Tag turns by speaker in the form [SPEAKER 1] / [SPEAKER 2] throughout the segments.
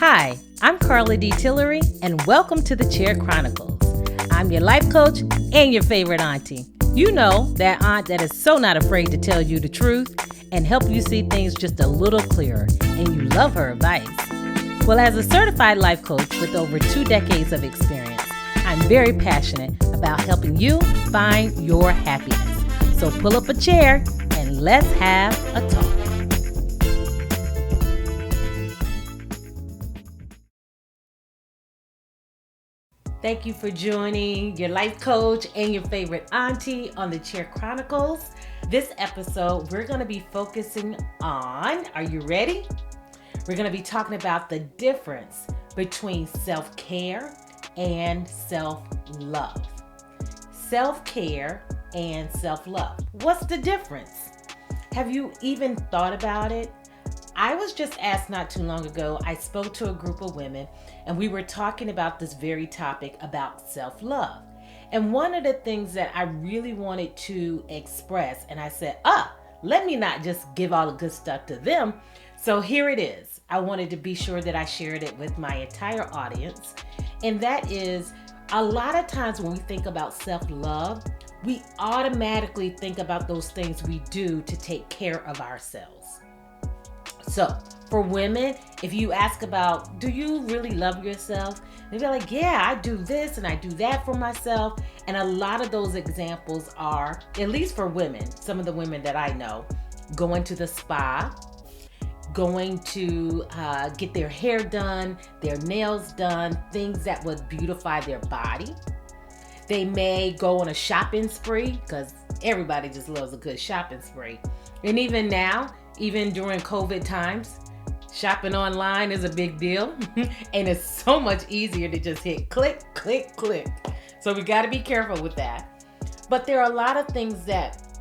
[SPEAKER 1] Hi, I'm Carla D. Tillery, and welcome to the Chair Chronicles. I'm your life coach and your favorite auntie. You know, that aunt that is so not afraid to tell you the truth and help you see things just a little clearer, and you love her advice. Well, as a certified life coach with over 2 decades of experience, I'm very passionate about helping you find your happiness. So pull up a chair and let's have a talk. Thank you for joining your life coach and your favorite auntie on the Chair Chronicles. This episode, we're going to be focusing on, are you ready? We're going to be talking about the difference between self-care and self-love. Self-care and self-love. What's the difference? Have you even thought about it? I was just asked not too long ago, I spoke to a group of women and we were talking about this very topic about self-love. And one of the things that I really wanted to express, and I said, let me not just give all the good stuff to them. So here it is. I wanted to be sure that I shared it with my entire audience. And that is, a lot of times when we think about self-love, we automatically think about those things we do to take care of ourselves. So for women, if you ask about, do you really love yourself? They'll be like, yeah, I do this and I do that for myself. And a lot of those examples are, at least for women, some of the women that I know, going to the spa, going to get their hair done, their nails done, things that would beautify their body. They may go on a shopping spree because everybody just loves a good shopping spree. And even now, even during COVID times, shopping online is a big deal. And it's so much easier to just hit click, click, click. So we got to be careful with that. But there are a lot of things that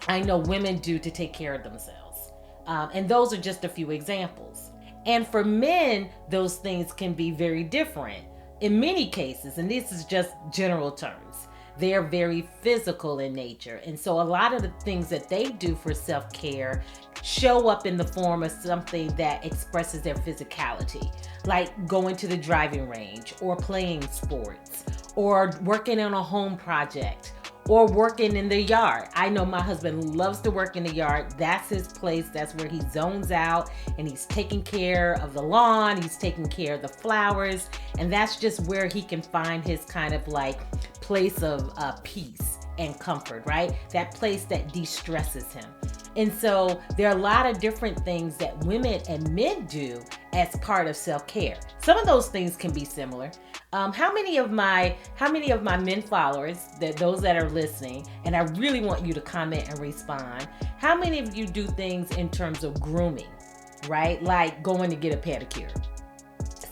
[SPEAKER 1] I know women do to take care of themselves. And those are just a few examples. And for men, those things can be very different in many cases. And this is just general terms. They're very physical in nature. And so a lot of the things that they do for self-care show up in the form of something that expresses their physicality, like going to the driving range or playing sports or working on a home project or working in the yard. I know my husband loves to work in the yard. That's his place. That's where he zones out and he's taking care of the lawn. He's taking care of the flowers. And that's just where he can find his kind of like place of peace and comfort, right? That place that de-stresses him. And so there are a lot of different things that women and men do as part of self-care. Some of those things can be similar. How many of my men followers, those that are listening, and I really want you to comment and respond, how many of you do things in terms of grooming, right? Like going to get a pedicure.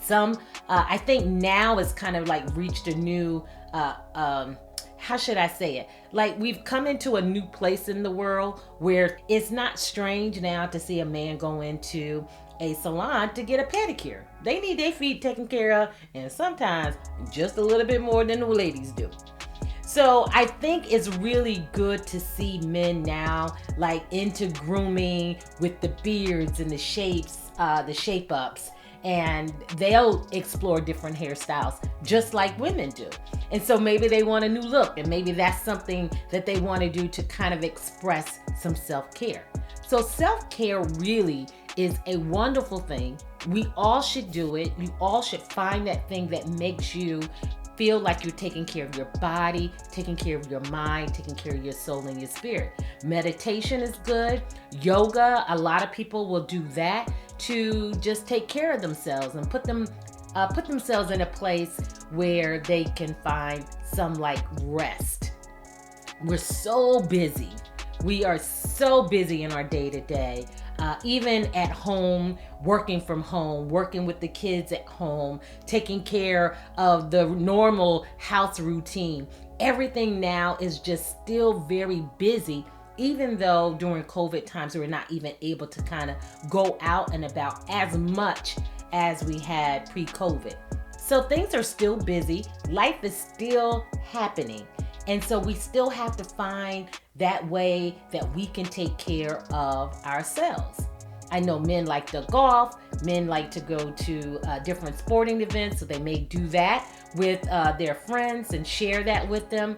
[SPEAKER 1] Some, I think now it's kind of like reached a new, how should I say it? Like we've come into a new place in the world where it's not strange now to see a man go into a salon to get a pedicure. They need their feet taken care of, and sometimes just a little bit more than the ladies do. So I think it's really good to see men now like into grooming with the beards and the shapes, the shape ups, and they'll explore different hairstyles just like women do. And so maybe they want a new look, and maybe that's something that they want to do to kind of express some self-care. So self-care really is a wonderful thing. We all should do it. You all should find that thing that makes you feel like you're taking care of your body, taking care of your mind, taking care of your soul and your spirit. Meditation is good. Yoga, a lot of people will do that to just take care of themselves and put themselves in a place where they can find some like rest. We're so busy. We are so busy in our day-to-day. Even at home, working from home, working with the kids at home, taking care of the normal house routine. Everything now is just still very busy, even though during COVID times we're not even able to kind of go out and about as much as we had pre-COVID. So things are still busy. Life is still happening. And so we still have to find that way that we can take care of ourselves. I know men like to golf, men like to go to different sporting events, so they may do that with their friends and share that with them,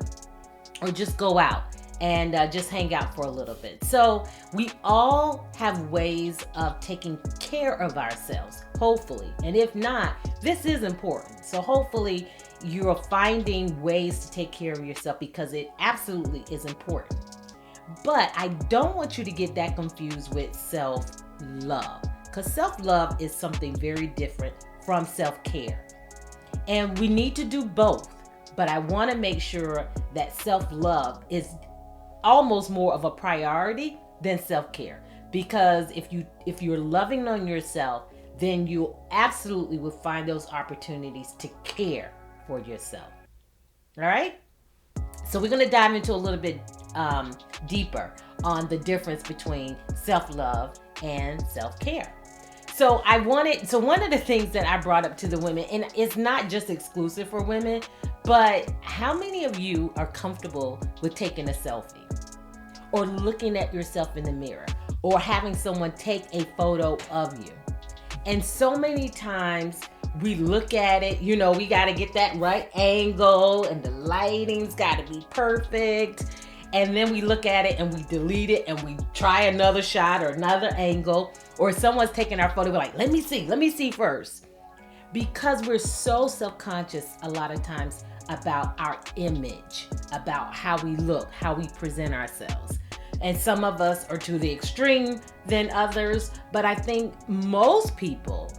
[SPEAKER 1] or just go out and just hang out for a little bit. So we all have ways of taking care of ourselves, hopefully. And if not, this is important. So hopefully you're finding ways to take care of yourself, because it absolutely is important. But I don't want you to get that confused with self-love, because self-love is something very different from self-care. And we need to do both. But I want to make sure that self-love is almost more of a priority than self-care. Because if you're loving on yourself, then you absolutely will find those opportunities to care for yourself. All right? So we're going to dive into a little bit deeper on the difference between self-love and self-care. So one of the things that I brought up to the women, and it's not just exclusive for women, but how many of you are comfortable with taking a selfie, or looking at yourself in the mirror, or having someone take a photo of you? And so many times we look at it, we got to get that right angle, and the lighting's got to be perfect. And then we look at it and we delete it and we try another shot or another angle, or someone's taking our photo, we're like, let me see first. Because we're so self-conscious a lot of times about our image, about how we look, how we present ourselves. And some of us are to the extreme than others, but I think most people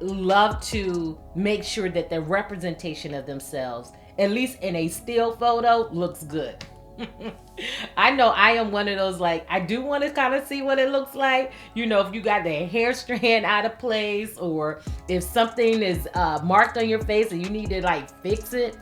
[SPEAKER 1] love to make sure that the representation of themselves, at least in a still photo, looks good. I know I am one of those, like, I do want to kind of see what it looks like. If you got the hair strand out of place, or if something is marked on your face and you need to fix it.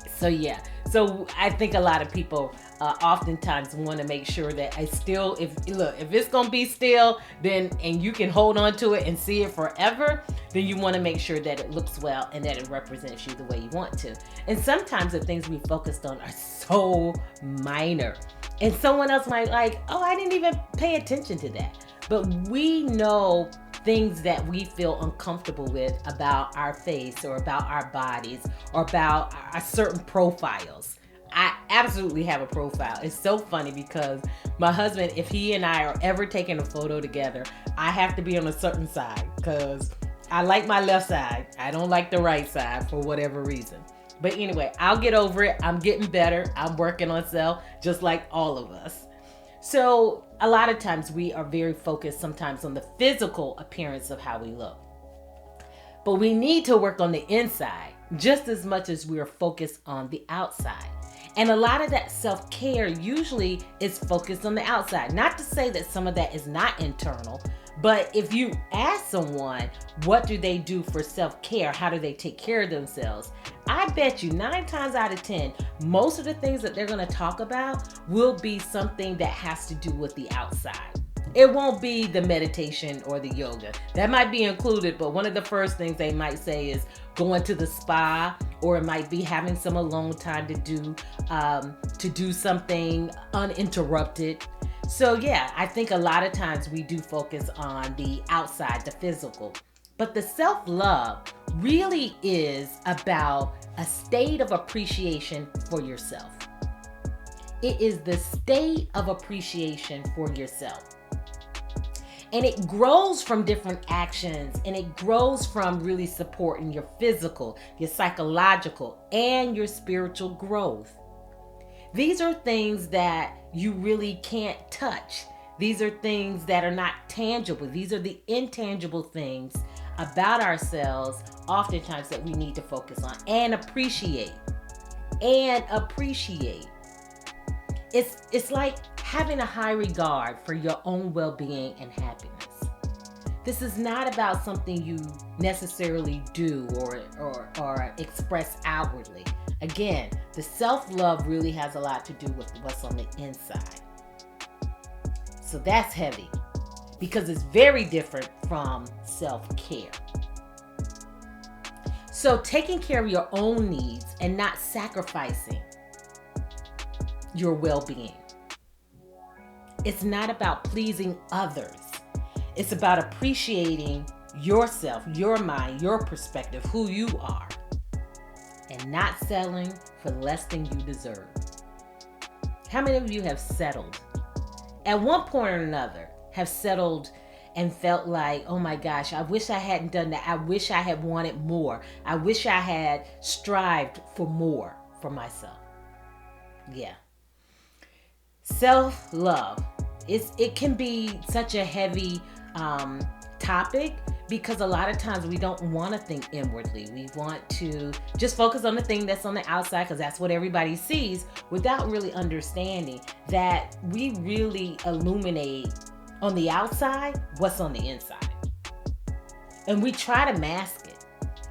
[SPEAKER 1] So yeah, so I think a lot of people oftentimes want to make sure that if it's gonna be still, then, and you can hold on to it and see it forever, then you want to make sure that it looks well and that it represents you the way you want to. And sometimes the things we focused on are so minor, and someone else might I didn't even pay attention to that. But we know things that we feel uncomfortable with about our face, or about our bodies, or about our certain profiles. I absolutely have a profile. It's so funny because my husband, if he and I are ever taking a photo together, I have to be on a certain side, because I like my left side. I don't like the right side for whatever reason. But anyway, I'll get over it. I'm getting better. I'm working on self, just like all of us. So a lot of times we are very focused sometimes on the physical appearance of how we look. But we need to work on the inside just as much as we are focused on the outside. And a lot of that self-care usually is focused on the outside. Not to say that some of that is not internal, but if you ask someone, what do they do for self-care? How do they take care of themselves? I bet you 9 times out of 10, most of the things that they're going to talk about will be something that has to do with the outside. It won't be the meditation or the yoga. That might be included, but one of the first things they might say is going to the spa, or it might be having some alone time to do something uninterrupted. So yeah, I think a lot of times we do focus on the outside, the physical. But the self-love really is about a state of appreciation for yourself. It is the state of appreciation for yourself. And it grows from different actions, and it grows from really supporting your physical, your psychological, and your spiritual growth. These are things that you really can't touch. These are things that are not tangible. These are the intangible things about ourselves, oftentimes, that we need to focus on and appreciate. It's like having a high regard for your own well-being and happiness. This is not about something you necessarily do or express outwardly. Again, the self-love really has a lot to do with what's on the inside. So that's heavy, because it's very different from self-care. So taking care of your own needs and not sacrificing your well-being. It's not about pleasing others. It's about appreciating yourself, your mind, your perspective, who you are, and not settling for less than you deserve. How many of you have settled? At one point or another, have settled and felt like, oh my gosh, I wish I hadn't done that. I wish I had wanted more. I wish I had strived for more for myself. Yeah. Self-love. It can be such a heavy topic because a lot of times we don't want to think inwardly. We want to just focus on the thing that's on the outside because that's what everybody sees, without really understanding that we really illuminate on the outside what's on the inside. And we try to mask it.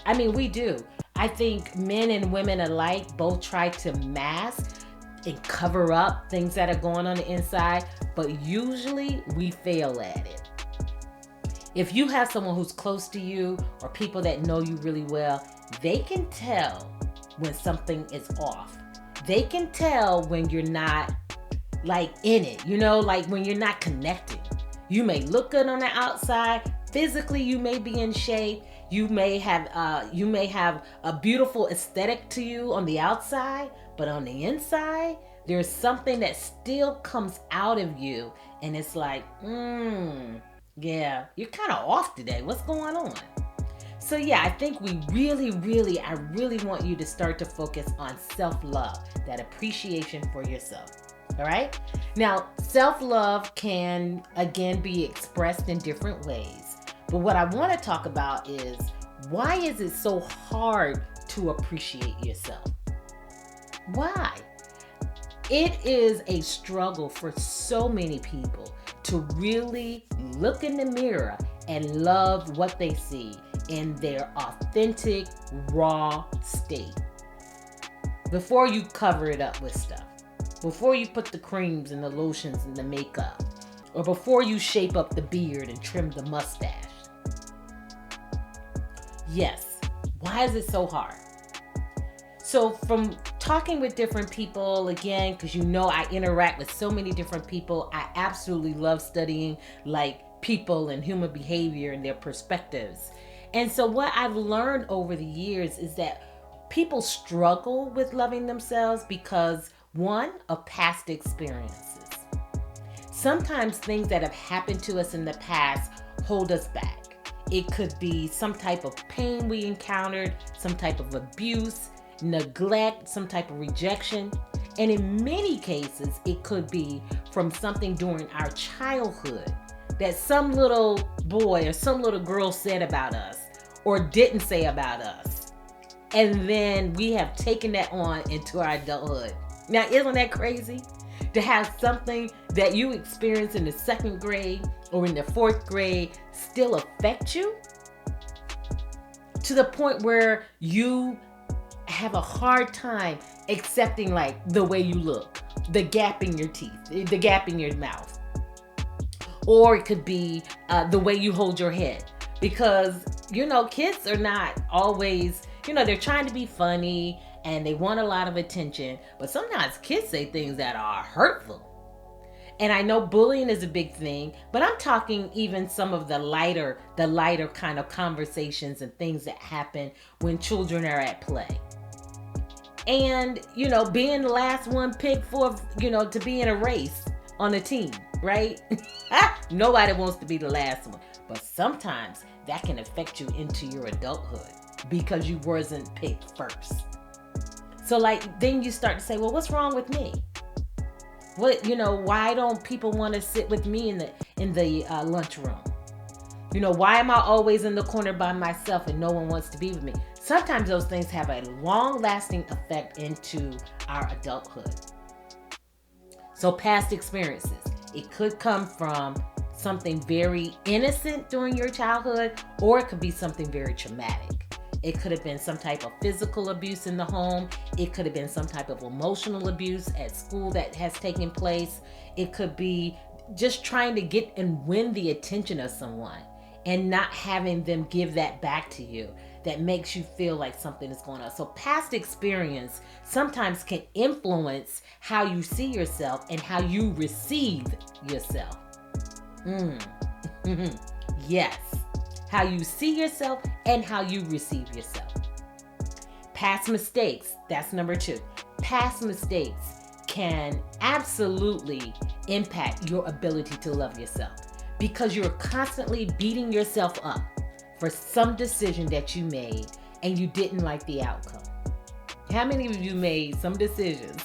[SPEAKER 1] I mean, we do. I think men and women alike both try to mask and cover up things that are going on the inside, but usually we fail at it. If you have someone who's close to you or people that know you really well, they can tell when something is off. They can tell when you're not like in it, like when you're not connecting. You may look good on the outside. Physically, you may be in shape. You may have a beautiful aesthetic to you on the outside, but on the inside, there's something that still comes out of you, and it's like, yeah, you're kind of off today. What's going on? So yeah, I think I really want you to start to focus on self-love, that appreciation for yourself. All right? Now, self-love can, again, be expressed in different ways. But what I want to talk about is, why is it so hard to appreciate yourself? Why? It is a struggle for so many people to really look in the mirror and love what they see in their authentic, raw state. Before you cover it up with stuff. Before you put the creams and the lotions and the makeup. Or before you shape up the beard and trim the mustache. Yes. Why is it so hard? So from talking with different people, again, because I interact with so many different people, I absolutely love studying people and human behavior and their perspectives. And so what I've learned over the years is that people struggle with loving themselves because, one, of past experiences. Sometimes things that have happened to us in the past hold us back. It could be some type of pain we encountered, some type of abuse, neglect, some type of rejection. And in many cases, it could be from something during our childhood that some little boy or some little girl said about us or didn't say about us. And then we have taken that on into our adulthood. Now, isn't that crazy? To have something that you experienced in the 2nd grade or in the 4th grade still affect you to the point where you have a hard time accepting the way you look, the gap in your teeth, the gap in your mouth. Or it could be the way you hold your head. Because, kids are not always, they're trying to be funny and they want a lot of attention. But sometimes kids say things that are hurtful. And I know bullying is a big thing, but I'm talking even some of the lighter kind of conversations and things that happen when children are at play. And, being the last one picked for, to be in a race on a team, right? Nobody wants to be the last one. But sometimes that can affect you into your adulthood because you wasn't picked first. So then you start to say, well, what's wrong with me? Why don't people want to sit with me in the lunchroom? Why am I always in the corner by myself and no one wants to be with me? Sometimes those things have a long-lasting effect into our adulthood. So past experiences, it could come from something very innocent during your childhood, or it could be something very traumatic. It could have been some type of physical abuse in the home. It could have been some type of emotional abuse at school that has taken place. It could be just trying to get and win the attention of someone and not having them give that back to you. That makes you feel like something is going on. So past experience sometimes can influence how you see yourself and how you receive yourself. Yes. How you see yourself and how you receive yourself. Past mistakes, that's number 2. Past mistakes can absolutely impact your ability to love yourself because you're constantly beating yourself up for some decision that you made and you didn't like the outcome. How many of you made some decisions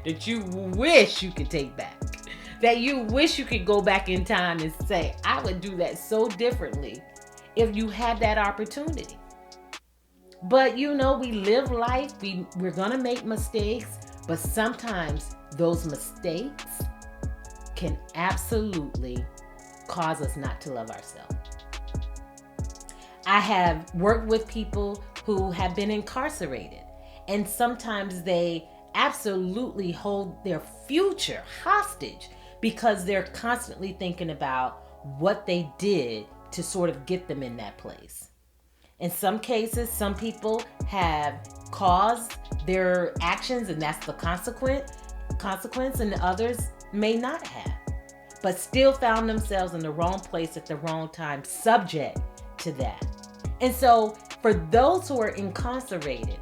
[SPEAKER 1] that you wish you could take back? That you wish you could go back in time and say, I would do that so differently if you had that opportunity. But we live life, we're gonna make mistakes, but sometimes those mistakes can absolutely cause us not to love ourselves. I have worked with people who have been incarcerated, and sometimes they absolutely hold their future hostage because they're constantly thinking about what they did to sort of get them in that place. In some cases, some people have caused their actions and that's the consequence, and others may not have, but still found themselves in the wrong place at the wrong time, subject to that. And so for those who are incarcerated,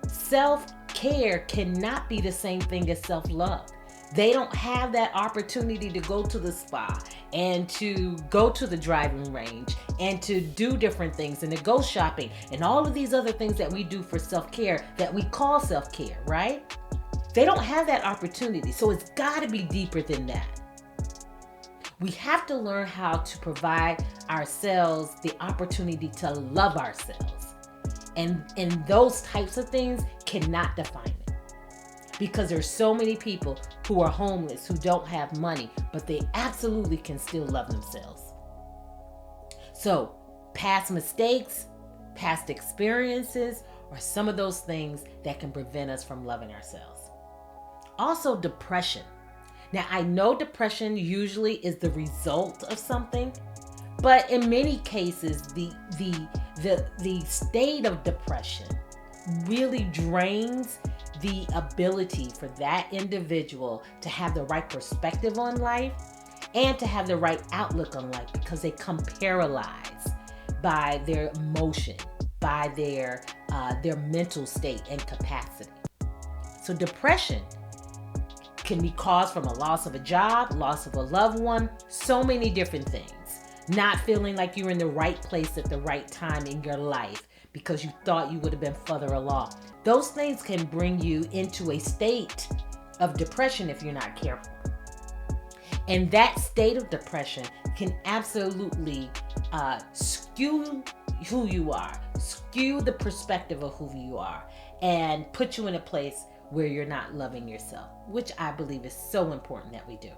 [SPEAKER 1] self-care cannot be the same thing as self-love. They don't have that opportunity to go to the spa and to go to the driving range and to do different things and to go shopping and all of these other things that we do for self-care that we call self-care, right? They don't have that opportunity. So it's got to be deeper than that. We have to learn how to provide ourselves the opportunity to love ourselves. And those types of things cannot define it. Because there's so many people who are homeless, who don't have money, but they absolutely can still love themselves. So, past mistakes, past experiences are some of those things that can prevent us from loving ourselves. Also, depression. Now, I know depression usually is the result of something, but in many cases, the state of depression really drains the ability for that individual to have the right perspective on life and to have the right outlook on life because they come paralyzed by their emotion, by their mental state and capacity. So depression can be caused from a loss of a job, loss of a loved one, so many different things. Not feeling like you're in the right place at the right time in your life because you thought you would have been further along. Those things can bring you into a state of depression if you're not careful. And that state of depression can absolutely skew who you are, skew the perspective of who you are, and put you in a place where you're not loving yourself, which I believe is so important that we do.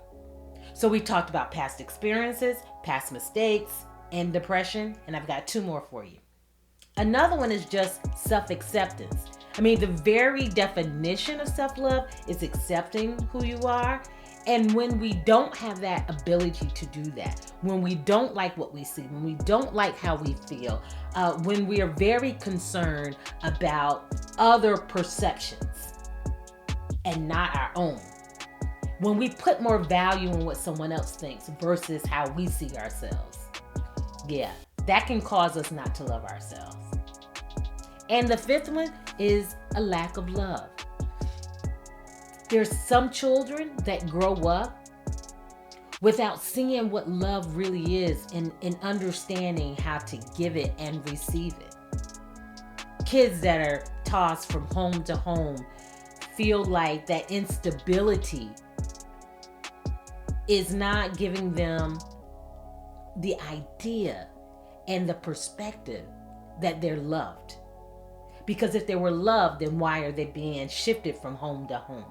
[SPEAKER 1] So we talked about past experiences, past mistakes, and depression, and I've got 2 more for you. Another one is just self-acceptance. I mean, the very definition of self-love is accepting who you are. And when we don't have that ability to do that, when we don't like what we see, when we don't like how we feel, when we are very concerned about other perceptions and not our own, when we put more value in what someone else thinks versus how we see ourselves, that can cause us not to love ourselves. And the 5th one is a lack of love. There's some children that grow up without seeing what love really is and understanding how to give it and receive it. Kids that are tossed from home to home feel like that instability is not giving them the idea and the perspective that they're loved. Because if they were loved, then why are they being shifted from home to home?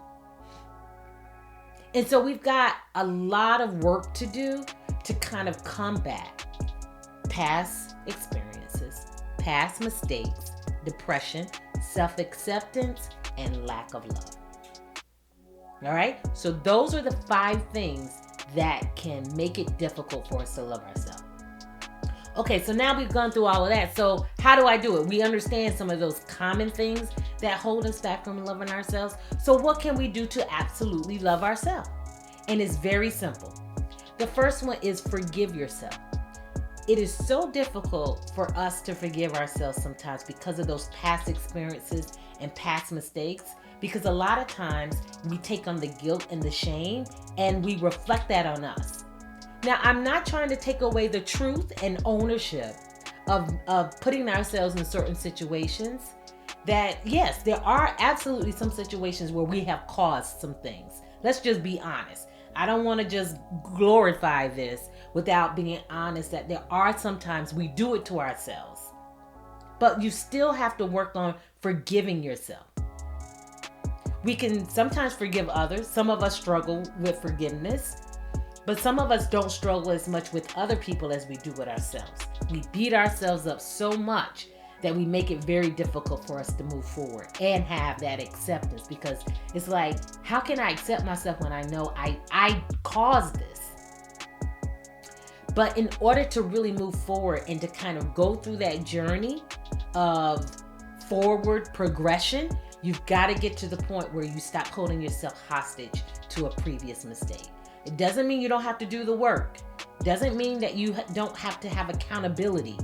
[SPEAKER 1] And so we've got a lot of work to do to kind of combat past experiences, past mistakes, depression, self-acceptance, and lack of love. All right? So those are the 5 things that can make it difficult for us to love ourselves. Okay, so now we've gone through all of that. So how do I do it? We understand some of those common things that hold us back from loving ourselves. So what can we do to absolutely love ourselves? And it's very simple. The first one is forgive yourself. it is so difficult for us to forgive ourselves sometimes because of those past experiences and past mistakes. Because a lot of times we take on the guilt and the shame and we reflect that on us. Now, I'm not trying to take away the truth and ownership of putting ourselves in certain situations. That, yes, there are absolutely some situations where we have caused some things. Let's just be honest. I don't want to just glorify this without being honest that there are sometimes we do it to ourselves. But you still have to work on forgiving yourself. We can sometimes forgive others. Some of us struggle with forgiveness, but some of us don't struggle as much with other people as we do with ourselves. We beat ourselves up so much that we make it very difficult for us to move forward and have that acceptance, because it's like, how can I accept myself when I know I caused this? But in order to really move forward and to kind of go through that journey of forward progression, you've got to get to the point where you stop holding yourself hostage to a previous mistake. It doesn't mean you don't have to do the work. It doesn't mean that you don't have to have accountability.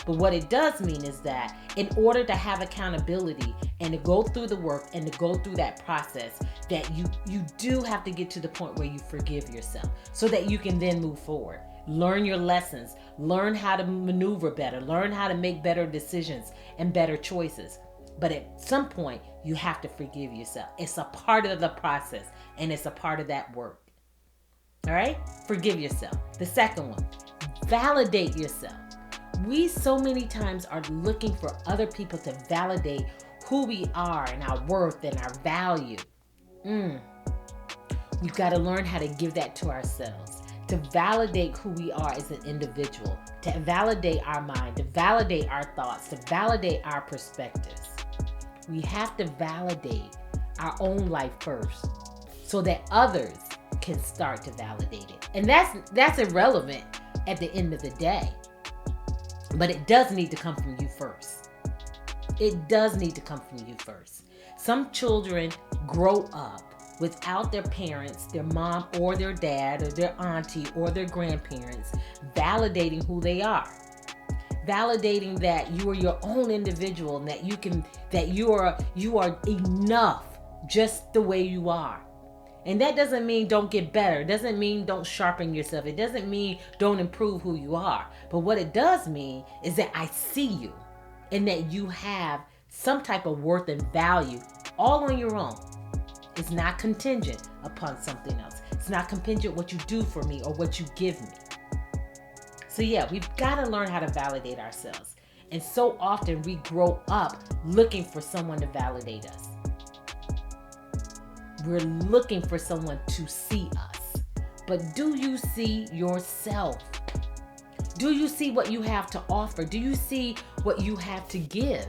[SPEAKER 1] But what it does mean is that in order to have accountability and to go through the work and to go through that process, that you do have to get to the point where you forgive yourself so that you can then move forward. Learn your lessons, learn how to maneuver better, learn how to make better decisions and better choices. But at some point, you have to forgive yourself. It's a part of the process and it's a part of that work. All right? Forgive yourself. The second one, validate yourself. We so many times are looking for other people to validate who we are and our worth and our value. We've got to learn how to give that to ourselves, to validate who we are as an individual, to validate our mind, to validate our thoughts, to validate our perspectives. We have to validate our own life first so that others can start to validate it. And that's irrelevant at the end of the day. But it does need to come from you first. It does need to come from you first. Some children grow up without their parents, their mom or their dad or their auntie or their grandparents validating who they are. Validating that you are your own individual and that you are enough just the way you are. And that doesn't mean don't get better. It doesn't mean don't sharpen yourself. It doesn't mean don't improve who you are. But what it does mean is that I see you and that you have some type of worth and value all on your own. It's not contingent upon something else. It's not contingent what you do for me or what you give me. So yeah, we've got to learn how to validate ourselves. And so often we grow up looking for someone to validate us. We're looking for someone to see us. But do you see yourself? Do you see what you have to offer? Do you see what you have to give?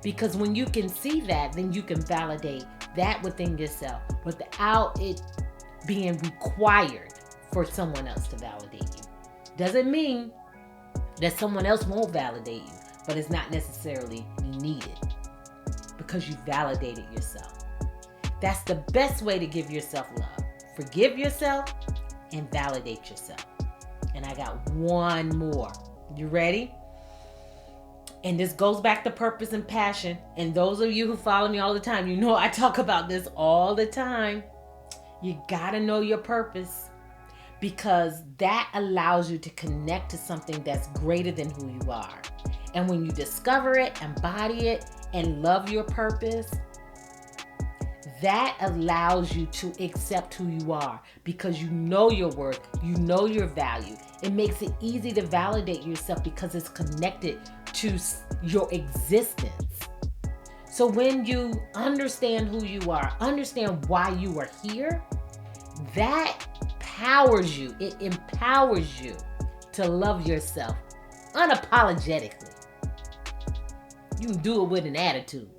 [SPEAKER 1] Because when you can see that, then you can validate that within yourself without it being required for someone else to validate you. Doesn't mean that someone else won't validate you, but it's not necessarily needed because you validated yourself. That's the best way to give yourself love. Forgive yourself and validate yourself. And I got one more. You ready? And this goes back to purpose and passion. And those of you who follow me all the time, you know I talk about this all the time. You gotta know your purpose, because that allows you to connect to something that's greater than who you are. And when you discover it, embody it, and love your purpose, that allows you to accept who you are because you know your worth, you know your value. It makes it easy to validate yourself because it's connected to your existence. So when you understand who you are, understand why you are here, that powers you. It empowers you to love yourself unapologetically. You can do it with an attitude.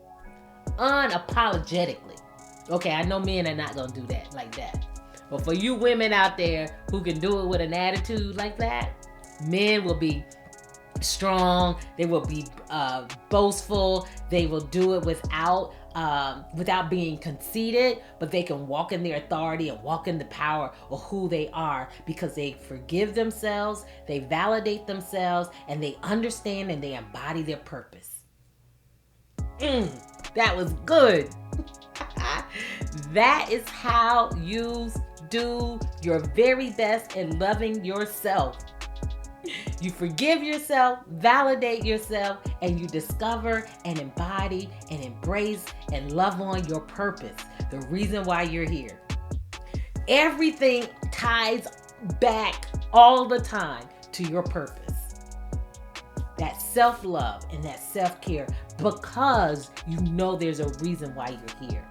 [SPEAKER 1] Unapologetically. Okay, I know men are not going to do that like that. But for you women out there who can do it with an attitude like that, men will be strong. They will be boastful. They will do it without without being conceited, but they can walk in their authority and walk in the power of who they are because they forgive themselves, they validate themselves, and they understand and they embody their purpose. That was good. That is how you do your very best in loving yourself. You forgive yourself, validate yourself, and you discover and embody and embrace and love on your purpose, the reason why you're here. Everything ties back all the time to your purpose. That self-love and that self-care, because you know there's a reason why you're here.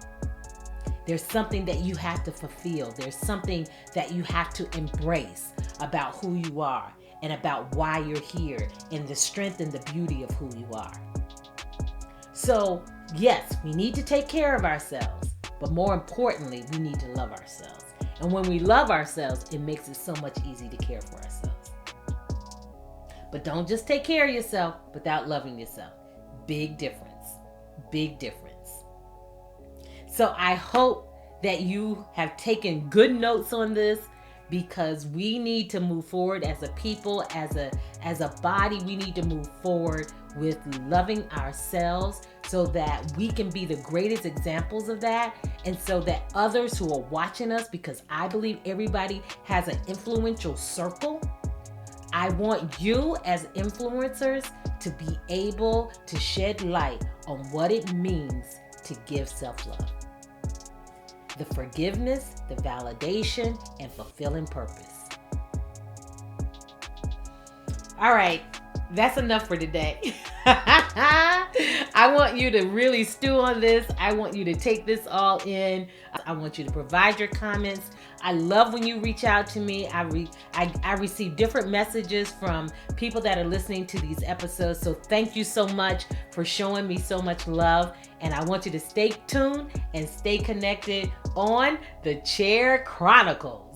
[SPEAKER 1] There's something that you have to fulfill. There's something that you have to embrace about who you are and about why you're here and the strength and the beauty of who you are. So, yes, we need to take care of ourselves, but more importantly, we need to love ourselves. And when we love ourselves, it makes it so much easier to care for ourselves. But don't just take care of yourself without loving yourself. Big difference. Big difference. So I hope that you have taken good notes on this, because we need to move forward as a people, as a body. We need to move forward with loving ourselves so that we can be the greatest examples of that, and so that others who are watching us, because I believe everybody has an influential circle. I want you as influencers to be able to shed light on what it means to give self-love. The forgiveness, the validation, and fulfilling purpose. All right, that's enough for today. I want you to really stew on this. I want you to take this all in. I want you to provide your comments. I love when you reach out to me. I receive different messages from people that are listening to these episodes. So thank you so much for showing me so much love. And I want you to stay tuned and stay connected on the Chair Chronicles.